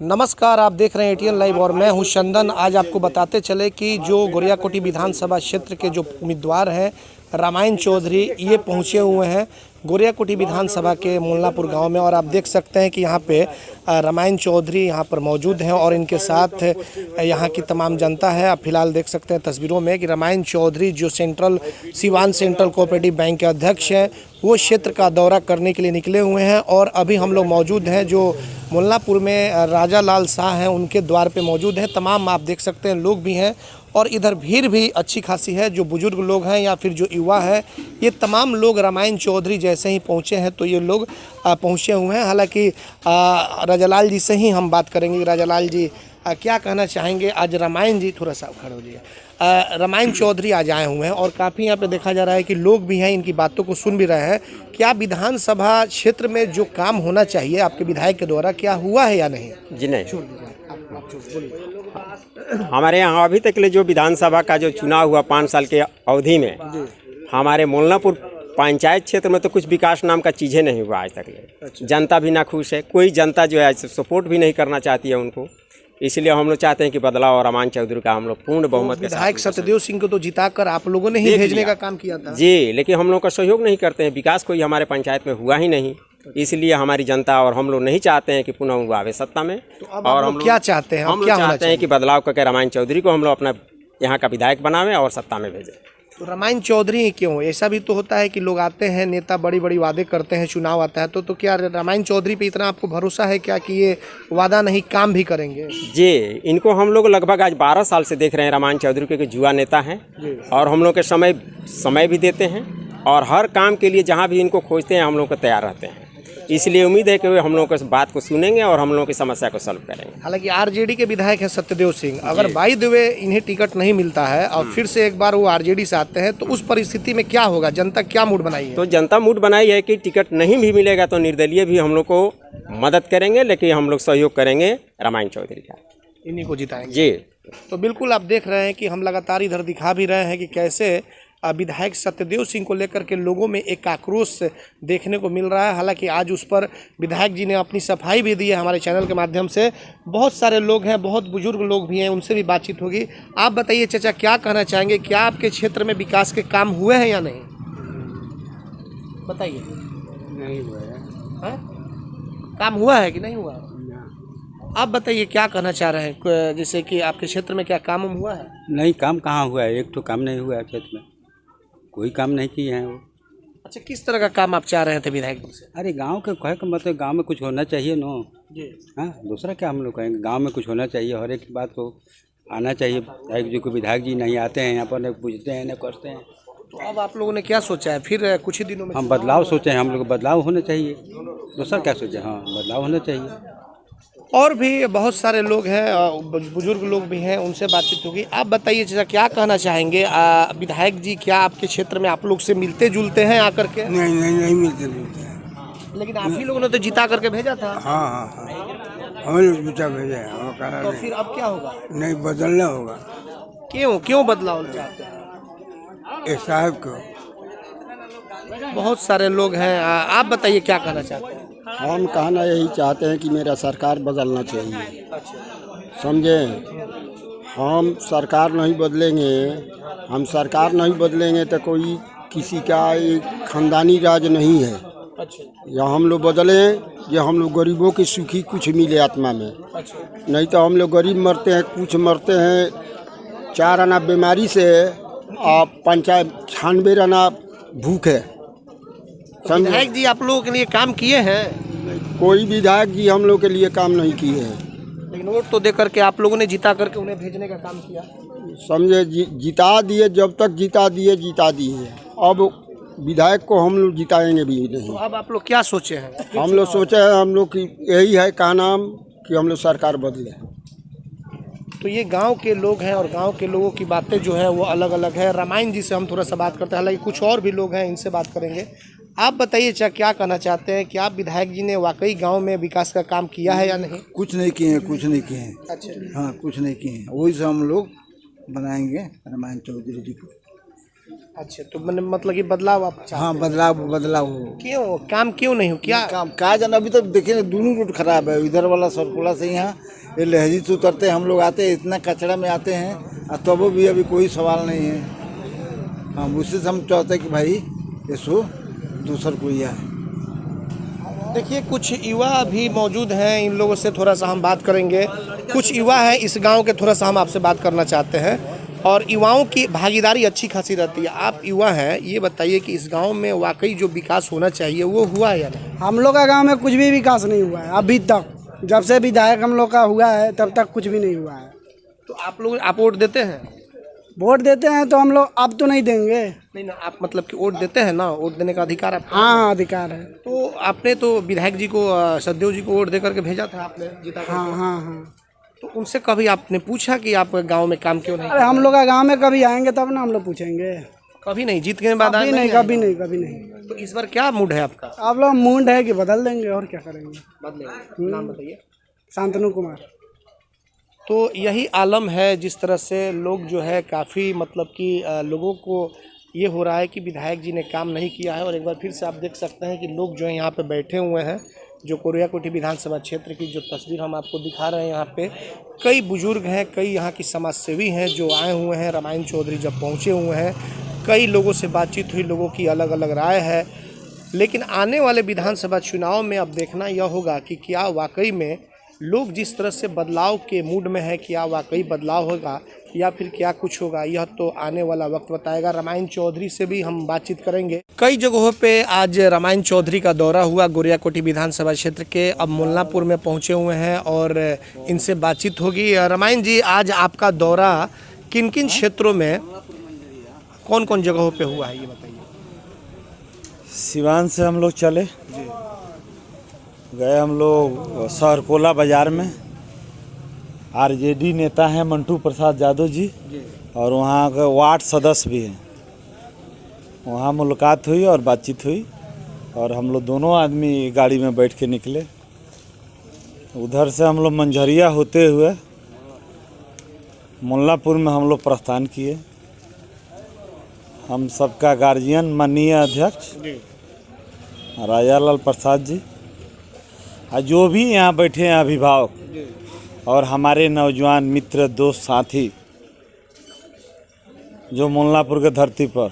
नमस्कार, आप देख रहे हैं एटीएन लाइव और मैं हूं चंदन। आज आपको बताते चले कि जो गोरियाकोटी विधानसभा क्षेत्र के जो उम्मीदवार हैं रामायण चौधरी, ये पहुंचे हुए हैं गोरियाकोटी विधानसभा के मुल्लापुर गांव में। और आप देख सकते हैं कि यहां पे रामायण चौधरी यहां पर मौजूद हैं और इनके साथ यहां की तमाम जनता है। आप फिलहाल देख सकते हैं तस्वीरों में कि रामायण चौधरी जो सीवान सेंट्रल कोऑपरेटिव बैंक के अध्यक्ष हैं, वो क्षेत्र का दौरा करने के लिए निकले हुए हैं। और अभी हम लोग मौजूद हैं जो मुल्लापुर में राजा लाल शाह हैं, उनके द्वार पे मौजूद हैं। तमाम आप देख सकते हैं लोग भी हैं और इधर भीड़ भी अच्छी खासी है। जो बुजुर्ग लोग हैं या फिर जो युवा है, ये तमाम लोग रामायण चौधरी जैसे ही पहुंचे हैं तो ये लोग पहुंचे हुए हैं। हालांकि राजालाल जी से ही हम बात करेंगे। राजालाल जी क्या कहना चाहेंगे? आज रामायण जी, थोड़ा सा खड़े हो जाइए। रामायण चौधरी आज आए हुए हैं और काफ़ी यहाँ पे देखा जा रहा है कि लोग भी हैं, इनकी बातों को सुन भी रहे हैं। क्या विधानसभा क्षेत्र में जो काम होना चाहिए आपके विधायक के द्वारा, क्या हुआ है या नहीं? जी नहीं, हमारे यहाँ अभी तक के लिए जो विधानसभा का जो चुनाव हुआ 5 साल के अवधि में, हमारे मुल्लापुर पंचायत क्षेत्र में तो कुछ विकास नाम का चीज़ें नहीं हुआ आज तक ले। जनता भी ना खुश है, कोई जनता जो है सपोर्ट भी नहीं करना चाहती है उनको। इसलिए हम लोग चाहते हैं कि बदलाव और रामायण चौधरी का हम लोग पूर्ण बहुमत के साथ। विधायक सत्यदेव सिंह को तो जिताकर आप लोगों ने ही भेजने का काम किया था। जी, लेकिन हम लोग का सहयोग नहीं करते हैं। विकास कोई हमारे पंचायत में हुआ ही नहीं, इसलिए हमारी जनता और हम लोग नहीं चाहते हैं कि पुनः वो आवे सत्ता में। तो और हम क्या चाहते हैं? हम लोग चाहते हैं कि बदलाव करके रामायण चौधरी को हम लोग अपना यहाँ का विधायक बनावें और सत्ता में भेजें। तो रामायण चौधरी क्यों? ऐसा भी तो होता है कि लोग आते हैं, नेता बड़ी बड़ी वादे करते हैं, चुनाव आता है तो क्या रामायण चौधरी पे इतना आपको भरोसा है क्या कि ये वादा नहीं काम भी करेंगे? जी, इनको हम लोग लगभग आज 12 साल से देख रहे हैं रामायण चौधरी के युवा नेता हैं और हम लोग के समय भी देते हैं और हर काम के लिए जहाँ भी इनको खोजते हैं हम लोग को तैयार रहते हैं। इसलिए उम्मीद है कि वे हम लोग को बात को सुनेंगे और हम लोग की समस्या को सॉल्व करेंगे। हालांकि आरजेडी के विधायक हैं सत्यदेव सिंह, अगर बाई द वे इन्हें टिकट नहीं मिलता है और फिर से एक बार वो आरजेडी से आते हैं तो उस परिस्थिति में क्या होगा? जनता क्या मूड बनाई है? तो जनता मूड बनाई है कि टिकट नहीं भी मिलेगा तो निर्दलीय भी हम लोग को मदद करेंगे, लेकिन हम लोग सहयोग करेंगे रामायण चौधरी का, इन्हीं को जिताएंगे। जी, तो बिल्कुल आप देख रहे हैं कि हम लगातार इधर दिखा भी रहे हैं कि कैसे विधायक सत्यदेव सिंह को लेकर के लोगों में एक आक्रोश देखने को मिल रहा है। हालांकि आज उस पर विधायक जी ने अपनी सफाई भी दी है हमारे चैनल के माध्यम से। बहुत सारे लोग हैं, बहुत बुजुर्ग लोग भी हैं, उनसे भी बातचीत होगी। आप बताइए चाचा, क्या कहना चाहेंगे? क्या आपके क्षेत्र में विकास के काम हुए हैं या नहीं? बताइए। नहीं हुआ है। काम हुआ है कि नहीं हुआ है? आप बताइए क्या कहना चाह रहे हैं, जैसे कि आपके क्षेत्र में क्या काम हुआ है? नहीं, काम कहाँ हुआ है? एक तो काम नहीं हुआ है क्षेत्र में, कोई काम नहीं किए हैं वो। अच्छा, किस तरह का काम आप चाह रहे थे विधायक जी से? अरे गांव के कहे का मतलब गांव में कुछ होना चाहिए नो जी। हाँ, दूसरा क्या हम लोग कहेंगे? गांव में कुछ होना चाहिए, हर एक बात को आना चाहिए। विधायक जी नहीं आते हैं यहाँ पर, न पूछते हैं न करते हैं। तो अब आप लोगों ने क्या सोचा है? फिर कुछ ही दिनों में हम बदलाव सोचे हैं, हम लोग बदलाव होना चाहिए, दूसरा क्या सोचे? हाँ, बदलाव होना चाहिए। और भी बहुत सारे लोग हैं, बुजुर्ग लोग भी हैं, उनसे बातचीत होगी। आप बताइए चाचा, क्या कहना चाहेंगे? विधायक जी क्या आपके क्षेत्र में आप लोग से मिलते जुलते हैं आकर के? नहीं मिलते जुलते हैं। लेकिन आप ही लोगों ने तो जिता करके भेजा था। हाँ, हम लोग जुटा भेजे हैं। तो फिर अब क्या होगा? नहीं, बदलना होगा। क्यों बदलाव चाहते हैं? इस साहब को बहुत सारे लोग हैं। आप बताइए क्या कहना चाहते हैं? हम कहना यही चाहते हैं कि मेरा सरकार बदलना चाहिए, समझे? हम सरकार नहीं बदलेंगे तो कोई किसी का एक खानदानी राज नहीं है। या हम लोग बदलें, या हम लोग गरीबों की सुखी कुछ मिले आत्मा में। नहीं तो हम लोग गरीब मरते हैं, कुछ मरते हैं 4 आना बीमारी से और 95 आना भूख है। विधायक जी आप लोगों के लिए काम किए हैं? कोई विधायक जी हम लोग के लिए काम नहीं किए हैं। लेकिन वोट तो दे करके आप लोगों ने जिता करके उन्हें भेजने का काम किया, समझे? जिता दिए, जब तक जिता दिए। अब विधायक को हम लोग जिताएंगे भी नहीं। तो अब आप लोग क्या सोचे हैं? हम लोग सोचे हैं, हम लोग की यही है का नाम कि हम लोग सरकार बदले। तो ये गांव के लोग हैं और गांव के लोगों की बातें जो है वो अलग अलग है। रामायण जी से हम थोड़ा सा बात करते हैं, हालांकि कुछ और भी लोग हैं, इनसे बात करेंगे। आप बताइए क्या कहना चाहते हैं? क्या विधायक जी ने वाकई गांव में विकास का काम किया है या नहीं? कुछ नहीं किए हैं। अच्छा। हाँ, कुछ नहीं किए हैं। वही से हम लोग बनाएंगे रामायण चौधरी जी को। अच्छा, तो मैंने मतलब कि बदलाव आप चाहते हाँ, बदलाव बदलाव हो। हैं। क्यों काम क्यों नहीं हो क्या? काम का जाना, अभी तो देखे दोनों रूट खराब है, इधर वाला सरकुला से यहाँ ये लहजी से उतरते हम लोग आते हैं, इतना कचरा में आते हैं और तब भी अभी कोई सवाल नहीं है। हम उससे हम चाहते हैं कि भाई ये सो दूसर कोई है। देखिए कुछ युवा भी मौजूद हैं, इन लोगों से थोड़ा सा हम बात करेंगे। कुछ युवा हैं इस गांव के, थोड़ा सा हम आपसे बात करना चाहते हैं। और युवाओं की भागीदारी अच्छी खासी रहती है। आप युवा हैं, ये बताइए कि इस गांव में वाकई जो विकास होना चाहिए वो हुआ है या नहीं? हम लोग का गांव में कुछ भी विकास नहीं हुआ है अभी तक। जब से विधायक हम लोग का हुआ है तब तक कुछ भी नहीं हुआ है। तो आप वोट देते हैं? वोट देते हैं तो हम लोग अब तो नहीं देंगे। नहीं ना, आप मतलब कि वोट देते हैं ना, वोट देने का अधिकार आपको? हाँ, अधिकार है। तो आपने तो विधायक जी को, सददेव जी को वोट दे करके भेजा था आपने, जीता करके। हाँ हाँ हाँ। तो उनसे कभी आपने पूछा कि आप गांव में काम क्यों नहीं? अरे हम लोग का गांव में कभी आएंगे तब ना हम लोग पूछेंगे। कभी नहीं, जीतने के बाद कभी नहीं, आए? कभी नहीं, कभी नहीं। तो इस बार क्या मूड है आपका? आप लोग मूड है कि बदल देंगे और क्या करेंगे। बदलेंगे। नाम बताइए। शांतनु कुमार। तो यही आलम है, जिस तरह से लोग जो है काफ़ी मतलब कि लोगों को ये हो रहा है कि विधायक जी ने काम नहीं किया है। और एक बार फिर से आप देख सकते हैं कि लोग जो है यहाँ पे बैठे हुए हैं। जो गोरियाकोटी विधानसभा क्षेत्र की जो तस्वीर हम आपको दिखा रहे हैं, यहाँ पे कई बुजुर्ग हैं, कई यहाँ की समाज सेवी हैं जो आए हुए हैं। रामायण चौधरी जब पहुँचे हुए हैं, कई लोगों से बातचीत हुई, लोगों की अलग अलग राय है। लेकिन आने वाले विधानसभा चुनाव में अब देखना यह होगा कि क्या वाकई में लोग जिस तरह से बदलाव के मूड में है, क्या वाकई बदलाव होगा या फिर क्या कुछ होगा, यह तो आने वाला वक्त बताएगा। रामायण चौधरी से भी हम बातचीत करेंगे। कई जगहों पे आज रामायण चौधरी का दौरा हुआ गोरियाकोटी विधानसभा क्षेत्र के। अब मुल्लापुर में पहुंचे हुए हैं और इनसे बातचीत होगी। रामायण जी, आज आपका दौरा किन किन क्षेत्रों में, कौन कौन जगहों पे हुआ है, ये बताइए। सिवान से हम लोग चले गए, हम लोग सरकोला बाज़ार में। आरजेडी नेता हैं मंटू प्रसाद यादव जी, और वहाँ का वार्ड सदस्य भी हैं। वहाँ मुलाकात हुई और बातचीत हुई, और हम लोग दोनों आदमी गाड़ी में बैठ के निकले। उधर से हम लोग मंझरिया होते हुए मुल्लापुर में हम लोग प्रस्थान किए। हम सबका गार्जियन माननीय अध्यक्ष राजालाल प्रसाद जी, और जो भी यहाँ बैठे हैं अभिभावक और हमारे नौजवान मित्र, दोस्त, साथी जो मुल्लापुर के धरती पर,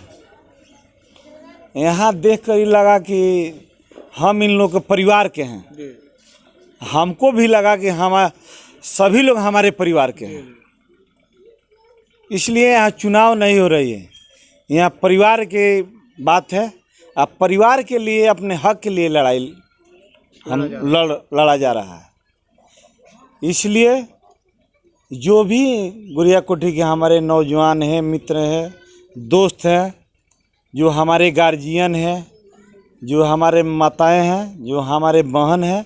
यहाँ देख कर ही लगा कि हम इन लोग के परिवार के हैं। हमको भी लगा कि हम सभी लोग हमारे परिवार के हैं। इसलिए यहाँ चुनाव नहीं हो रही है, यहाँ परिवार की बात है। अब परिवार के लिए, अपने हक के लिए लड़ाई हम लड़ा जा रहा है। इसलिए जो भी गोरियाकोटी के हमारे नौजवान हैं, मित्र हैं, दोस्त हैं, जो हमारे गार्जियन हैं, जो हमारे माताएं हैं, जो हमारे बहन हैं,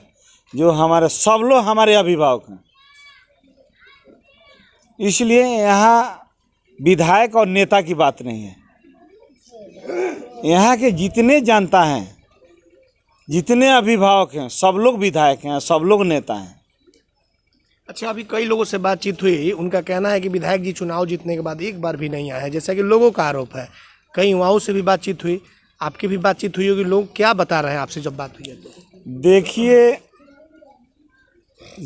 जो हमारे सब लोग हमारे अभिभावक हैं। इसलिए यहाँ विधायक और नेता की बात नहीं है। यहाँ के जितने जनता हैं, जितने अभिभावक हैं, सब लोग विधायक हैं, सब लोग नेता हैं। अच्छा, अभी कई लोगों से बातचीत हुई, उनका कहना है कि विधायक जी चुनाव जीतने के बाद एक बार भी नहीं आए हैं, जैसा कि लोगों का आरोप है। कई युवाओं से भी बातचीत हुई, आपकी भी बातचीत हुई होगी। लोग क्या बता रहे हैं आपसे जब बात हुई है तो? देखिए,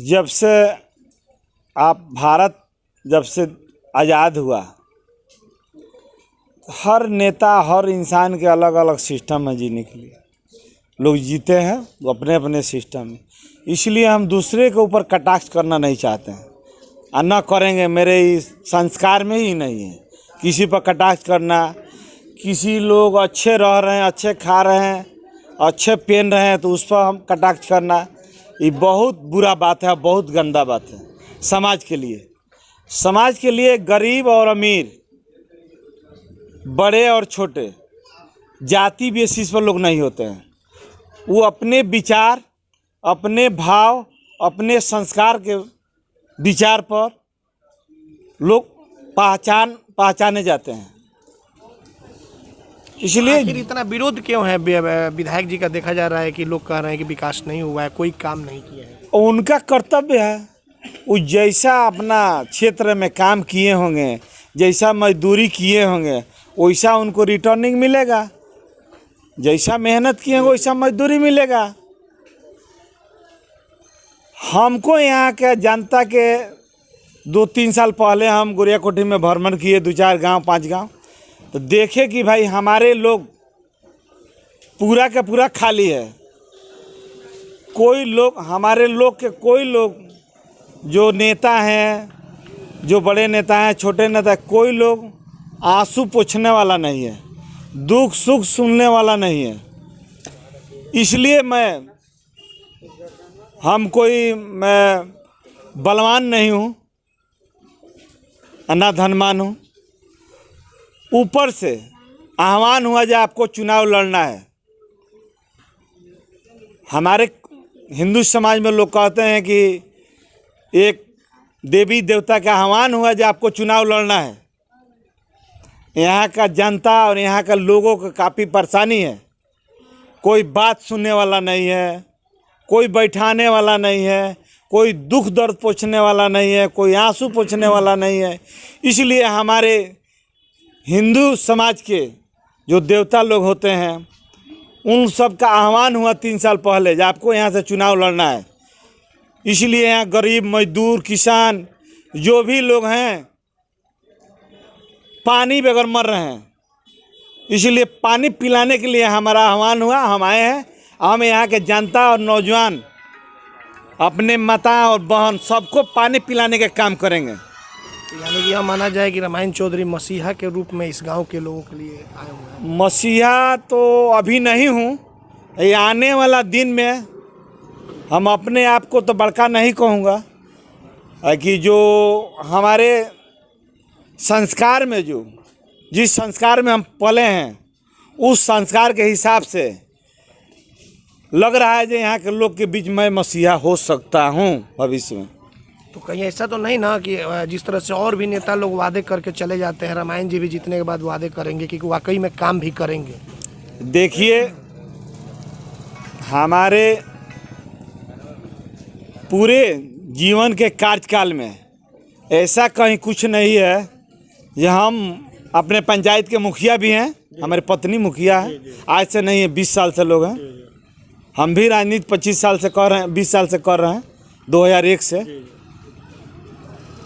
जब से भारत जब से आज़ाद हुआ, हर नेता, हर इंसान के अलग अलग सिस्टम है जीने के लिए। लोग जीते हैं अपने अपने सिस्टम में। इसलिए हम दूसरे के ऊपर कटाक्ष करना नहीं चाहते हैं, और न करेंगे। मेरे इस संस्कार में ही नहीं है किसी पर कटाक्ष करना। किसी लोग अच्छे रह रहे हैं, अच्छे खा रहे हैं, अच्छे पहन रहे हैं, तो उस पर हम कटाक्ष करना, ये बहुत बुरा बात है, बहुत गंदा बात है समाज के लिए। समाज के लिए गरीब और अमीर, बड़े और छोटे, जाति बेसिस पर लोग नहीं होते हैं। वो अपने विचार, अपने भाव, अपने संस्कार के विचार पर लोग पहचाने जाते हैं। इसलिए आखिर इतना विरोध क्यों है विधायक जी का? देखा जा रहा है कि लोग कह रहे हैं कि विकास नहीं हुआ है, कोई काम नहीं किया है। उनका कर्तव्य है, वो जैसा अपना क्षेत्र में काम किए होंगे, जैसा मजदूरी किए होंगे, वैसा उनको रिटर्निंग मिलेगा, जैसा मेहनत किए वैसा मजदूरी मिलेगा। हमको यहाँ के जनता के 2-3 साल पहले हम गोरियाकोठी में भ्रमण किए, 2-4 गांव 5 गांव, तो देखे कि भाई हमारे लोग पूरा का पूरा खाली है। कोई लोग, हमारे लोग के कोई लोग जो नेता हैं, जो बड़े नेता हैं, छोटे नेता, कोई लोग आंसू पोंछने वाला नहीं है, दुख सुख सुनने वाला नहीं है। इसलिए मैं बलवान नहीं हूँ, ना धनवान हूँ। ऊपर से आह्वान हुआ जो आपको चुनाव लड़ना है। हमारे हिंदू समाज में लोग कहते हैं कि एक देवी देवता का आह्वान हुआ जो आपको चुनाव लड़ना है। यहाँ का जनता और यहाँ का लोगों को काफ़ी परेशानी है। कोई बात सुनने वाला नहीं है, कोई बैठाने वाला नहीं है, कोई दुख दर्द पूछने वाला नहीं है, कोई आंसू पूछने वाला नहीं है। इसलिए हमारे हिंदू समाज के जो देवता लोग होते हैं उन सब का आह्वान हुआ 3 साल पहले जब आपको यहाँ से चुनाव लड़ना है। इसलिए यहाँ गरीब, मजदूर, किसान जो भी लोग हैं पानी बगैर मर रहे हैं। इसलिए पानी पिलाने के लिए हमारा आह्वान हुआ, हम आए हैं। हम यहाँ के जनता और नौजवान अपने माता और बहन सबको पानी पिलाने का काम करेंगे। यानी कि यह माना जाए कि रामायण चौधरी मसीहा के रूप में इस गांव के लोगों के लिए आए हुए हैं। मसीहा तो अभी नहीं हूँ, ये आने वाला दिन में हम अपने आप को तो बड़का नहीं कहूँगा कि जो हमारे संस्कार में जिस संस्कार में हम पले हैं उस संस्कार के हिसाब से लग रहा है कि यहाँ के लोग के बीच में मसीहा हो सकता हूँ भविष्य में। तो कहीं ऐसा तो नहीं ना कि जिस तरह से और भी नेता लोग वादे करके चले जाते हैं, रामायण जी भी जीतने के बाद वादे करेंगे कि वाकई में काम भी करेंगे। देखिए, हमारे पूरे जीवन के कार्यकाल में ऐसा कहीं कुछ नहीं है। यह हम अपने पंचायत के मुखिया भी हैं, हमारी पत्नी मुखिया है, आज से नहीं है 20 साल से लोग हैं। हम भी राजनीति 25 साल से कर रहे हैं, 20 साल से कर रहे हैं, 2001 से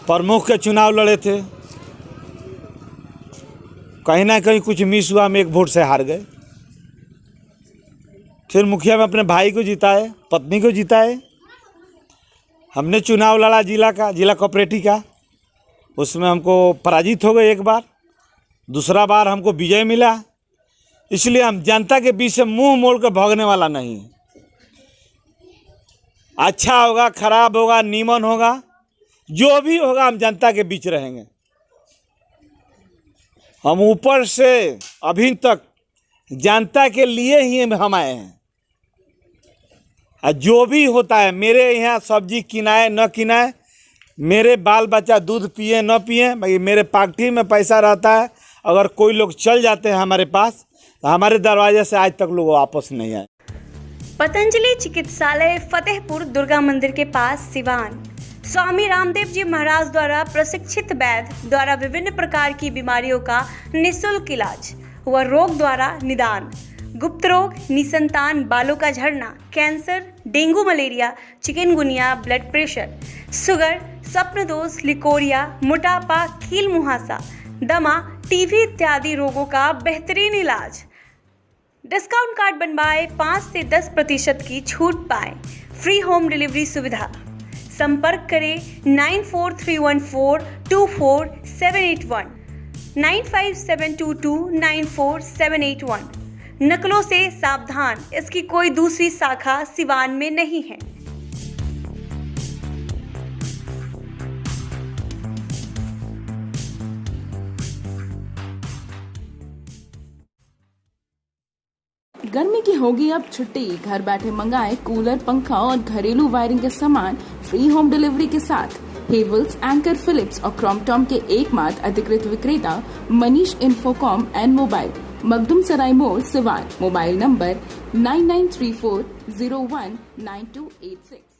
प्रमुख के चुनाव लड़े थे। कहीं ना कहीं कुछ मिस हुआ, हम 1 वोट से हार गए। फिर मुखिया में अपने भाई को जिताए, पत्नी को जिताए। हमने चुनाव लड़ा जिला कोऑपरेटिव का, उसमें हमको पराजित हो गए 1 बार, दूसरा बार हमको विजय मिला। इसलिए हम जनता के बीच से मुंह मोड़ कर भागने वाला नहीं है। अच्छा होगा, खराब होगा, नीमन होगा, जो भी होगा हम जनता के बीच रहेंगे। हम ऊपर से अभी तक जनता के लिए ही हम आए हैं। जो भी होता है, मेरे यहाँ सब्जी किनाए न किनाए, मेरे बाल बच्चा दूध पिए न पिए, भाई मेरे पार्टी में पैसा रहता है। अगर कोई लोग चल जाते हैं हमारे पास, तो हमारे दरवाजे से आज तक लोग वापस नहीं आए। पतंजलि चिकित्सालय फतेहपुर दुर्गा मंदिर के पास सिवान। स्वामी रामदेव जी महाराज द्वारा प्रशिक्षित वैद्य द्वारा विभिन्न प्रकार की बीमारियों का निःशुल्क इलाज व रोग द्वारा निदान, गुप्त रोग, निसंतान बालों का झड़ना, cancer, dengue, malaria, chikungunya, blood pressure, sugar, स्वप्न दोष, लिकोरिया, मोटापा, कील मुहासा, दमा, टीबी इत्यादि रोगों का बेहतरीन इलाज। डिस्काउंट कार्ड बनवाए, 5 से 10% की छूट पाएं। फ्री होम डिलीवरी सुविधा। संपर्क करें 9431424781 9572294781। नकलों से सावधान, इसकी कोई दूसरी शाखा सिवान में नहीं है। गर्मी की होगी अब छुट्टी, घर बैठे मंगाएं कूलर, पंखा और घरेलू वायरिंग के सामान फ्री होम डिलीवरी के साथ। हेवल्स, एंकर, फिलिप्स और क्रॉम्पटन के एकमात्र अधिकृत विक्रेता Manish infocom and mobile, Makhdum Sarai मोड़, सिवान। Mobile number 9934019286।